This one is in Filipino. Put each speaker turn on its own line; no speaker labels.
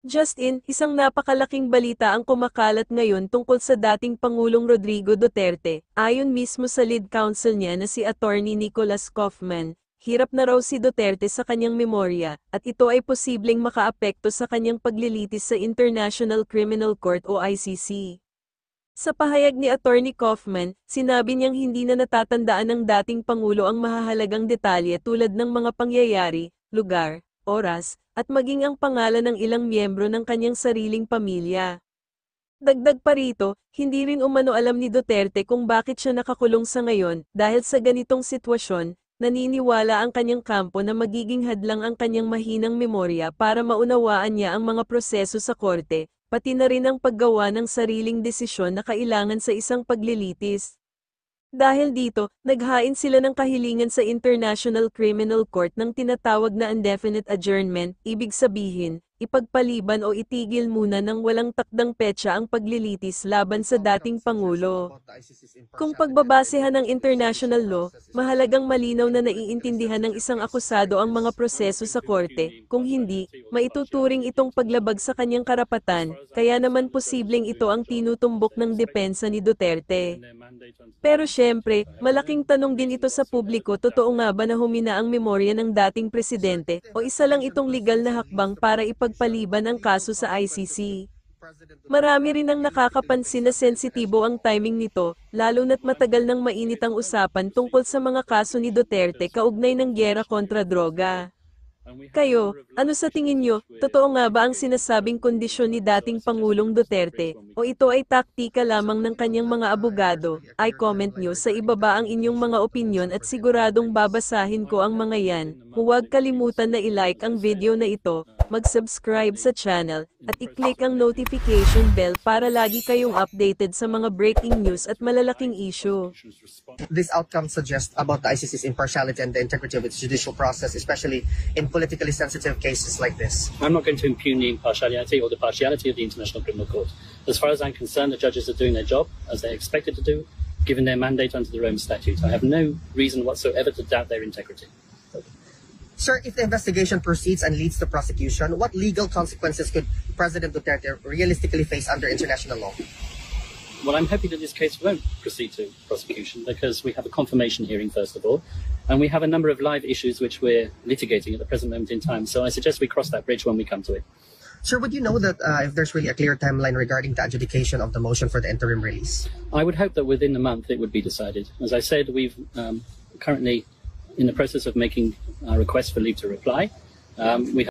Justin, isang napakalaking balita ang kumakalat ngayon tungkol sa dating Pangulong Rodrigo Duterte. Ayon mismo sa lead counsel niya na si Attorney Nicholas Kaufman, hirap na raw si Duterte sa kanyang memorya, at ito ay posibleng makaapekto sa kanyang paglilitis sa International Criminal Court o ICC. Sa pahayag ni Attorney Kaufman, sinabi niyang hindi na natatandaan ng dating Pangulo ang mahahalagang detalye tulad ng mga pangyayari, lugar, oras, at maging ang pangalan ng ilang miyembro ng kanyang sariling pamilya. Dagdag pa rito, hindi rin umano alam ni Duterte kung bakit siya nakakulong sa ngayon dahil sa ganitong sitwasyon, naniniwala ang kanyang kampo na magiging hadlang ang kanyang mahinang memorya para maunawaan niya ang mga proseso sa korte, pati na rin ang paggawa ng sariling desisyon na kailangan sa isang paglilitis. Dahil dito, naghain sila ng kahilingan sa International Criminal Court ng tinatawag na indefinite adjournment, ibig sabihin, ipagpaliban o itigil muna ng walang takdang petsa ang paglilitis laban sa dating Pangulo. Kung pagbabasehan ng international law, mahalagang malinaw na naiintindihan ng isang akusado ang mga proseso sa korte, kung hindi, maituturing itong paglabag sa kanyang karapatan, kaya naman posibleng ito ang tinutumbok ng depensa ni Duterte. Pero syempre, malaking tanong din ito sa publiko, totoo nga ba na humina ang memorya ng dating presidente, o isa lang itong legal na hakbang para ipagpaliban ang kaso sa ICC? Marami rin ang nakakapansin na sensitibo ang timing nito, lalo na't matagal nang mainit ang usapan tungkol sa mga kaso ni Duterte kaugnay ng giyera kontra droga. Kayo, ano sa tingin nyo, totoo nga ba ang sinasabing kondisyon ni dating Pangulong Duterte, o ito ay taktika lamang ng kanyang mga abogado? I-comment nyo sa ibaba ang inyong mga opinyon at siguradong babasahin ko ang mga yan. Huwag kalimutan na i-like ang video na ito, mag-subscribe sa channel, at i-click ang notification bell para lagi kayong updated sa mga breaking news at malalaking issue.
This outcome suggests about the ICC's impartiality and the integrity of its judicial process, especially in politically sensitive cases like this.
I'm not going to impugn the impartiality or the partiality of the International Criminal Court. As far as I'm concerned, the judges are doing their job as they're expected to do, given their mandate under the Rome Statute. I have no reason whatsoever to doubt their integrity.
Sir, if the investigation proceeds and leads to prosecution, what legal consequences could President Duterte realistically face under international law?
Well, I'm hoping that this case won't proceed to prosecution because we have a confirmation hearing, first of all, and we have a number of live issues which we're litigating at the present moment in time. So I suggest we cross that bridge when we come to it.
Sir, would you know that if there's really a clear timeline regarding the adjudication of the motion for the interim release?
I would hope that within a month it would be decided. As I said, we've currently in the process of making our request for leave to reply. We